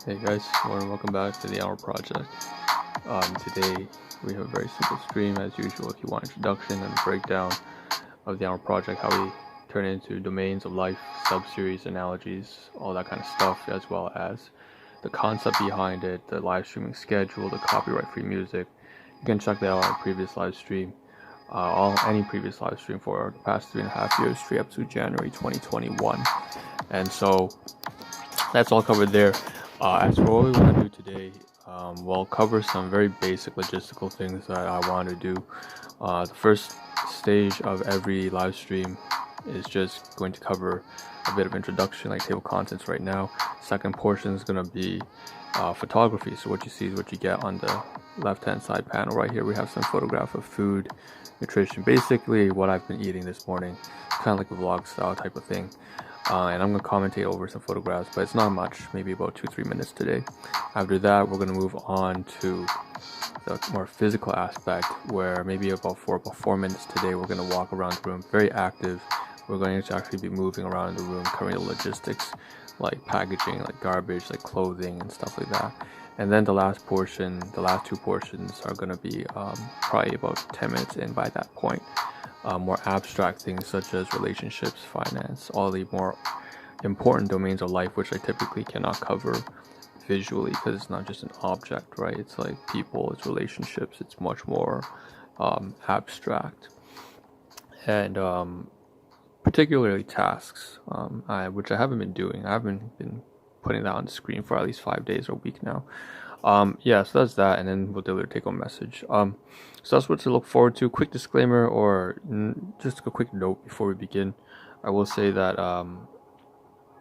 Hey guys, welcome back to the Ahn Rho Project. Today we have a very simple stream as usual. If you want introduction and breakdown of the Ahn Rho Project, how we turn it into domains of life, sub-series, analogies, all that kind of stuff, as well as the concept behind it, the live streaming schedule, the copyright-free music. You can check that out on our previous live stream, any previous live stream for the past 3.5 years, straight up to January 2021. And so that's all covered there. As for what we want to do today, we'll cover some very basic logistical things that I want to do. The first stage of every live stream is just going to cover a bit of introduction, like table contents right now. Second portion is going to be photography. So what you see is what you get on the left-hand side panel right here. We have some photograph of food, nutrition, basically what I've been eating this morning, kind of like a vlog style type of thing. And I'm going to commentate over some photographs, but it's not much, maybe about 2-3 minutes today. After that, we're going to move on to the more physical aspect, where maybe about 4 minutes today, we're going to walk around the room, very active. We're going to actually be moving around the room, covering the logistics, like packaging, like garbage, like clothing and stuff like that. And then the last two portions are going to be probably about 10 minutes in by that point. More abstract things such as relationships, finance, all the more important domains of life, which I typically cannot cover visually because it's not just an object, right? It's like people, it's relationships, it's much more abstract. And particularly tasks, which I haven't been doing. I haven't been putting that on the screen for at least 5 days or a week now. So that's that, and then we'll deliver take-home message. So that's what to look forward to. Quick disclaimer, or just a quick note before we begin. I will say that,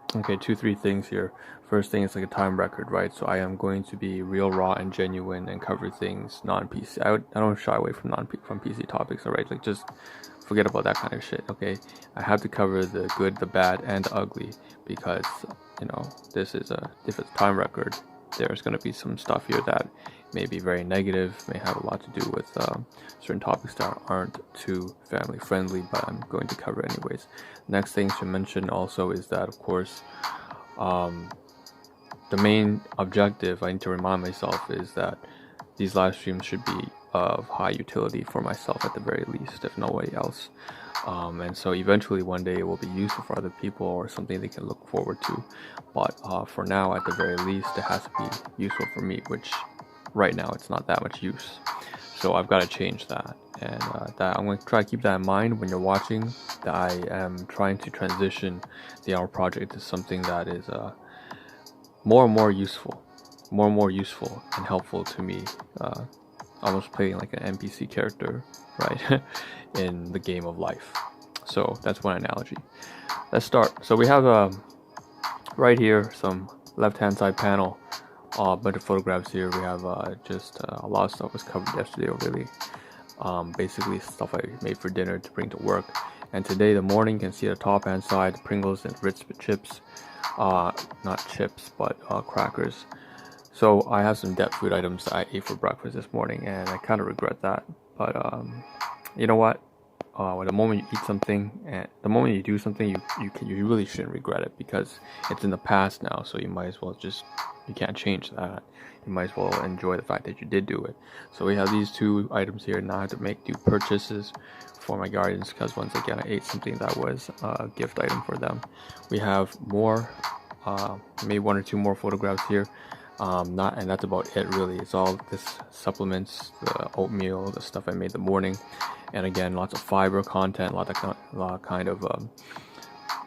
2-3 things here. First thing is like a time record, right? So I am going to be real, raw, and genuine, and cover things non-PC. I don't shy away from PC topics, alright? Like, just forget about that kind of shit, okay? I have to cover the good, the bad, and the ugly, because, this is if it's time record, there's going to be some stuff here that may be very negative, may have a lot to do with certain topics that aren't too family friendly, but I'm going to cover anyways. Next thing to mention also is that, of course, the main objective I need to remind myself is that these live streams should be of high utility for myself at the very least, if nobody else. And so eventually one day it will be useful for other people or something they can look forward to. But for now, at the very least, it has to be useful for me, which right now it's not that much use. So I've got to change that. And that I'm going to try to keep that in mind when you're watching, that I am trying to transition the Ahn Rho Project to something that is more and more useful and helpful to me. Almost playing like an NPC character, right, in the game of life. So that's one analogy. Let's start. So we have right here some left-hand side panel, a bunch of photographs here. We have just a lot of stuff was covered yesterday already. Basically stuff I made for dinner to bring to work. And today, the morning, you can see the top-hand side, Pringles and Ritz chips, not chips, but crackers. So I have some dead food items that I ate for breakfast this morning, and I kind of regret that. But you know what? The moment you eat something, and the moment you do something, you really shouldn't regret it, because it's in the past now. So you might as well you can't change that. You might as well enjoy the fact that you did do it. So we have these two items here. Now I have to do purchases for my guardians, because once again I ate something that was a gift item for them. We have more, maybe 1 or 2 more photographs here. And that's about it really. It's all this supplements, the oatmeal, the stuff I made the morning, and again lots of fiber content, a lot of kind of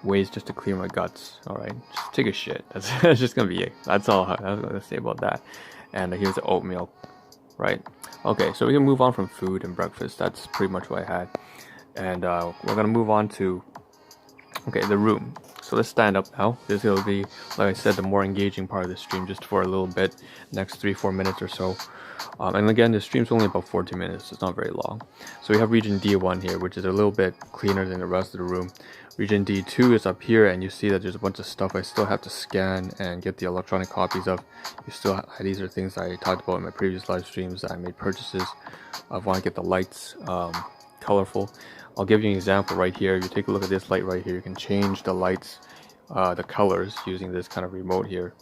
ways just to clear my guts. All right, just take a shit. That's just gonna be it. That's all I was gonna say about that. And here's the oatmeal, right? Okay, so we can move on from food and breakfast. That's pretty much what I had, and we're gonna move on to the room. So let's stand up now. This will be, like I said, the more engaging part of the stream, just for a little bit, next 3-4 minutes or so. And again, the stream's only about 14 minutes. It's not very long. So we have region D1 here, which is a little bit cleaner than the rest of the room. Region D2 is up here, and you see that there's a bunch of stuff I still have to scan and get the electronic copies of. These are things I talked about in my previous live streams that I made purchases. I want to get the lights colorful. I'll give you an example right here. If you take a look at this light right here, you can change the lights, the colors, using this kind of remote here.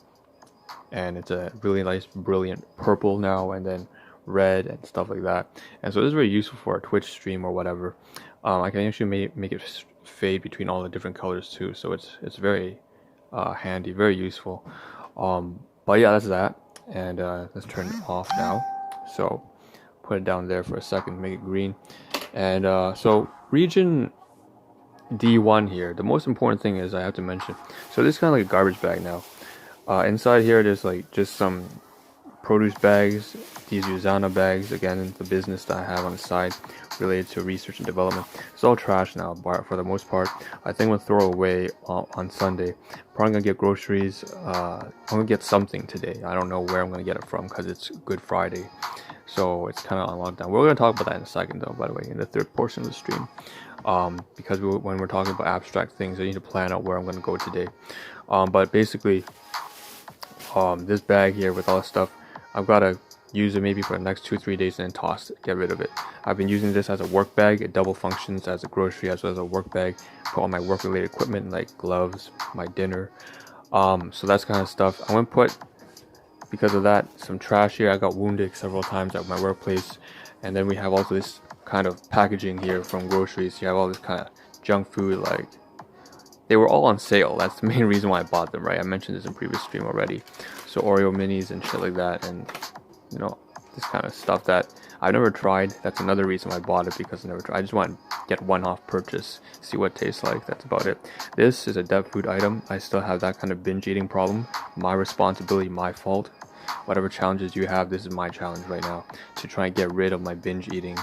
and it's a really nice, brilliant purple now, and then red and stuff like that. And so this is very useful for a Twitch stream or whatever. I can actually make it fade between all the different colors too, so it's very handy, very useful. But yeah, that's that. And let's turn it off now. So put it down there for a second, make it green. And so region D1 here, the most important thing is I have to mention, so this is kind of like a garbage bag now. Inside here there's like just some produce bags, these Usana bags, again the business that I have on the side related to research and development. It's all trash now, but for the most part I think we'll throw away on Sunday. Probably gonna get groceries. I'm gonna get something today. I don't know where I'm gonna get it from because it's Good Friday, so it's kind of on lockdown. We're gonna talk about that in a second though, by the way, in the third portion of the stream. Because when we're talking about abstract things, I need to plan out where I'm going to go today. But basically, this bag here with all this stuff, I've got to use it maybe for the next 2-3 days and then toss it, get rid of it. I've been using this as a work bag. It double functions as a grocery as well as a work bag. Put all my work related equipment like gloves, my dinner. So that's kind of stuff. I'm going to put, because of that, some trash here. I got wounded several times at my workplace. And then we have also this kind of packaging here from groceries. You have all this kind of junk food, like they were all on sale. That's the main reason why I bought them, right? I mentioned this in previous stream already. So Oreo minis and shit like that, and you know, this kind of stuff that I've never tried. That's another reason why I bought it, because I never tried. I just want to get one-off purchase, see what it tastes like. That's about it. This is a dev food item. I still have that kind of binge eating problem. My responsibility, my fault. Whatever challenges you have, this is my challenge right now, to try and get rid of my binge eating.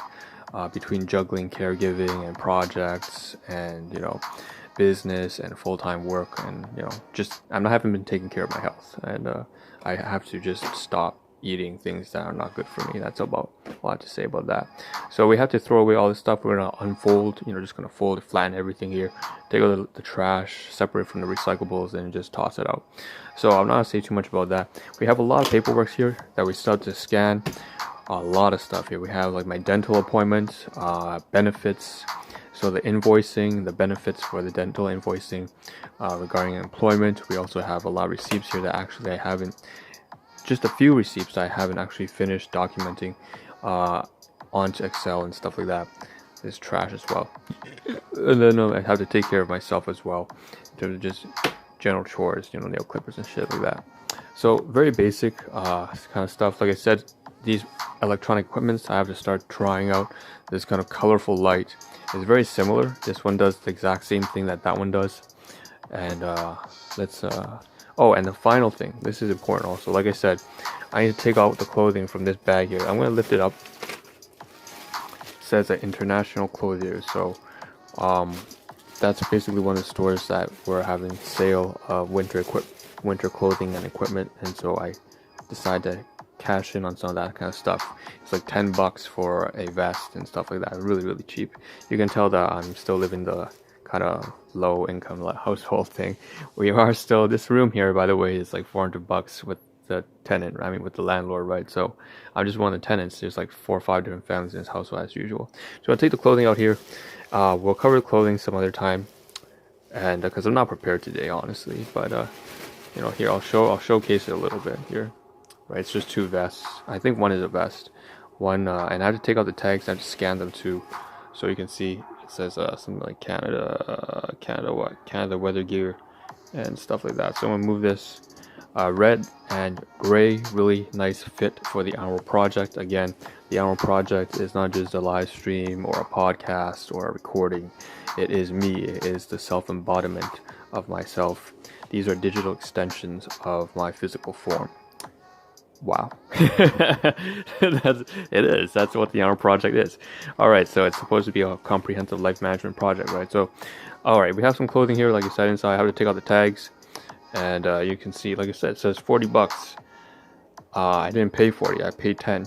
Between juggling caregiving and projects and, you know, business and full-time work, and, you know, just haven't been taking care of my health, and I have to just stop eating things that are not good for me. That's about a lot to say about that. So we have to throw away all this stuff. We're gonna unfold, you know, just gonna fold, flatten everything here, take out the trash, separate from the recyclables, and just toss it out. So I'm not gonna say too much about that. We have a lot of paperwork here that we still have to scan. A lot of stuff here. We have like my dental appointments, benefits, so the invoicing, the benefits for the dental invoicing, regarding employment. We also have a lot of receipts here that actually I haven't, just a few receipts that I haven't actually finished documenting onto Excel and stuff like that. It's trash as well. And then I have to take care of myself as well in terms of just general chores, you know, nail clippers and shit like that. So very basic kind of stuff. Like I said, these electronic equipments, I have to start trying out this kind of colorful light. It's very similar. This one does the exact same thing that one does. And let's oh, and the final thing, this is important also. Like I said, I need to take out the clothing from this bag here. I'm going to lift it up. It says an international clothier. So that's basically one of the stores that were having sale of winter clothing and equipment, and so I decided to cash in on some of that kind of stuff. It's like $10 for a vest and stuff like that. Really, really cheap. You can tell that I'm still living the kind of low income household thing. We are still, this room here, by the way, is like $400 with the tenant, I mean with the landlord, right? So I'm just one of the tenants. There's like 4 or 5 different families in this household as usual. So I'll take the clothing out here. We'll cover the clothing some other time, and because I'm not prepared today, honestly. But you know, here I'll showcase it a little bit here. Right, it's just 2 vests. I think one is a vest. One, and I have to take out the tags. I have to scan them too, so you can see it says something like Canada weather gear and stuff like that. So I'm gonna move this. Red and gray, really nice fit for the Ahn Rho Project. Again, the Ahn Rho Project is not just a live stream or a podcast or a recording. It is me. It is the self-embodiment of myself. These are digital extensions of my physical form. Wow. It is. That's what the Ahn Rho Project is. Alright, so it's supposed to be a comprehensive life management project, right? So, alright, we have some clothing here, like I said, inside. I have to take out the tags. And you can see, like I said, it says $40. I didn't pay 40, I paid 10.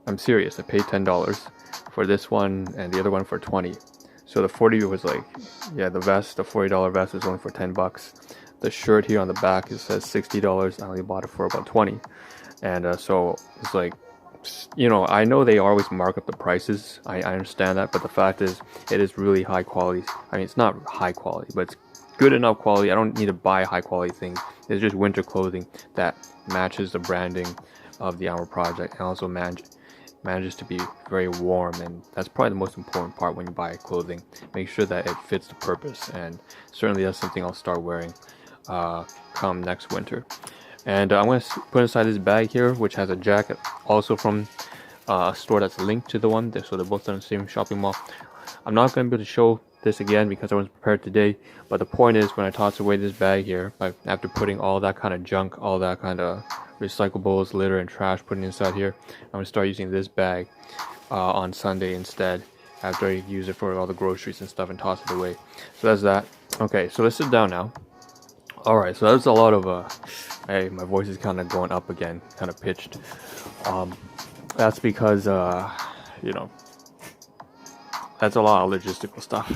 I'm serious, I paid $10 for this one and the other one for 20. So the 40 was like, yeah, the vest, the $40 vest is only for $10. The shirt here on the back, it says $60. I only bought it for about 20. And so it's like, you know, I know they always mark up the prices. I understand that, but the fact is, it is really high quality. I mean, it's not high quality, but it's good enough quality. I don't need to buy high quality things. It's just winter clothing that matches the branding of the Ahn Rho Project, and also manages to be very warm, and that's probably the most important part when you buy clothing. Make sure that it fits the purpose, and certainly that's something I'll start wearing come next winter. And I'm going to put inside this bag here, which has a jacket, also from a store that's linked to the one there, so they're both in the same shopping mall. I'm not going to be able to show this again because I wasn't prepared today, but the point is, when I toss away this bag here, after putting all that kind of junk, all that kind of recyclables, litter, and trash putting inside here, I'm going to start using this bag on Sunday instead, after I use it for all the groceries and stuff and toss it away. So that's that. Okay, so let's sit down now. Alright, so that's a lot of hey, my voice is kind of going up again, kind of pitched. That's because that's a lot of logistical stuff.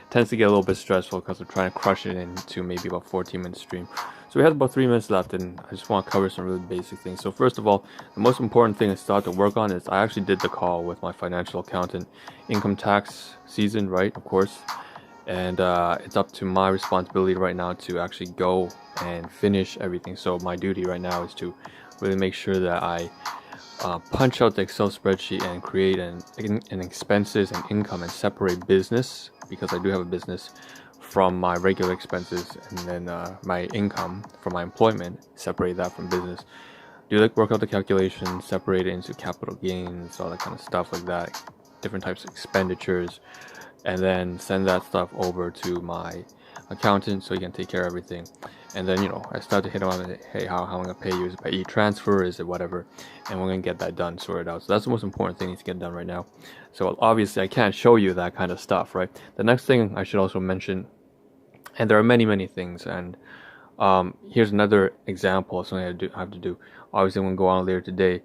Tends to get a little bit stressful because I'm trying to crush it into maybe about 14-minute stream. So we have about 3 minutes left, and I just want to cover some really basic things. So first of all, the most important thing I start to work on is I actually did the call with my financial accountant. Income tax season, right? Of course. And it's up to my responsibility right now to actually go and finish everything. So my duty right now is to really make sure that I punch out the Excel spreadsheet and create an expenses and income and separate business, because I do have a business, from my regular expenses, and then my income from my employment, separate that from business. Work out the calculations, separate it into capital gains, all that kind of stuff like that, different types of expenditures, and then send that stuff over to my accountant so he can take care of everything. And then I start to hit him on, hey, how am I gonna pay you? Is it by e-transfer? Is it whatever? And we're gonna get that done, sorted out. So that's the most important thing to get done right now. So obviously I can't show you that kind of stuff, right? The next thing I should also mention, and there are many things, and here's another example of something I have to do. Obviously I'm gonna go on later today,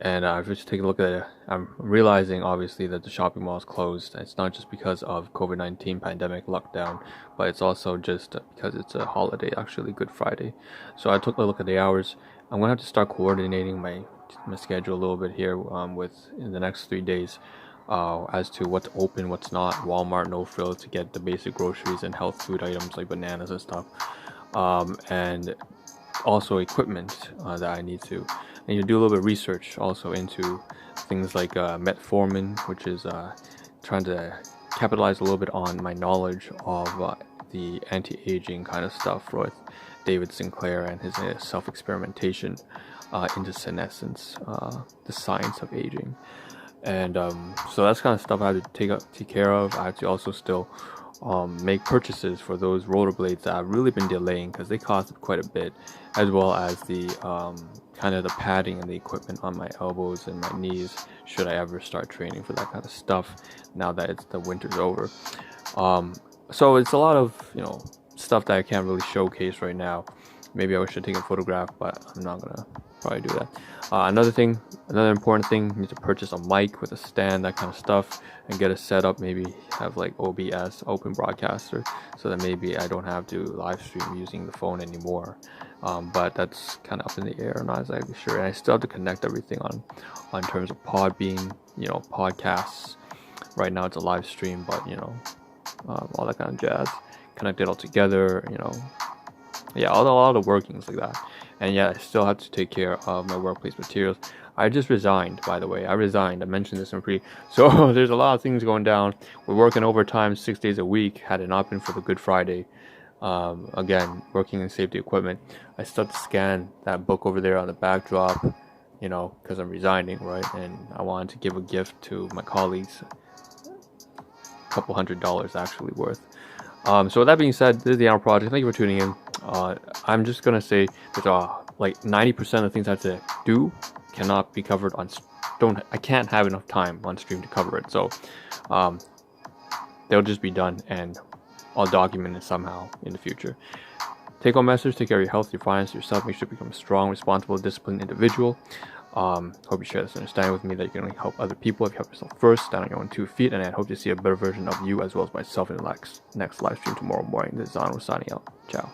and I've just taken a look at it. I'm realizing, obviously, that the shopping mall is closed. It's not just because of COVID-19 pandemic lockdown, but it's also just because it's a holiday, actually, Good Friday. So I took a look at the hours. I'm going to have to start coordinating my schedule a little bit here in the next 3 days as to what's open, what's not. Walmart, no frill, to get the basic groceries and health food items like bananas and stuff. And also equipment that I need to do a little bit of research also into things like metformin, which is trying to capitalize a little bit on my knowledge of the anti-aging kind of stuff with David Sinclair and his self-experimentation into senescence, the science of aging. And so that's kind of stuff I have to take care of. I have to also still make purchases for those rollerblades that I've really been delaying because they cost quite a bit, as well as the kind of the padding and the equipment on my elbows and my knees should I ever start training for that kind of stuff now that the winter's over. So it's a lot of stuff that I can't really showcase right now. Maybe I should take a photograph, but I'm not gonna probably do that. Another important thing, you need to purchase a mic with a stand, that kind of stuff, and get it set up. Maybe have like OBS, Open Broadcaster, so that maybe I don't have to live stream using the phone anymore. But that's kind of up in the air. I'm not exactly sure, and I still have to connect everything on terms of Podbean, podcasts. Right now it's a live stream, but all that kind of jazz. Connect it all together, all the workings like that. And I still have to take care of my workplace materials. I just resigned, by the way. I mentioned this in so there's a lot of things going down. We're working overtime 6 days a week. Had it not been for the Good Friday, again, working in safety equipment, I still have to scan that book over there on the backdrop, because I'm resigning, right? And I wanted to give a gift to my colleagues, a couple $100 actually worth. So with that being said, this is the Ahn Rho Project. Thank you for tuning in. I'm just gonna say that like 90% of the things I have to do cannot be covered on. I can't have enough time on stream to cover it. So they'll just be done, and I'll document it somehow in the future. Take home message: take care of your health, your finances, yourself. Make sure to become a strong, responsible, disciplined individual. Hope you share this understanding with me that you can only help other people if you help yourself first, stand on your own 2 feet, and I hope to see a better version of you as well as myself in the next live stream tomorrow morning. This is Ahn Rho signing out. Ciao.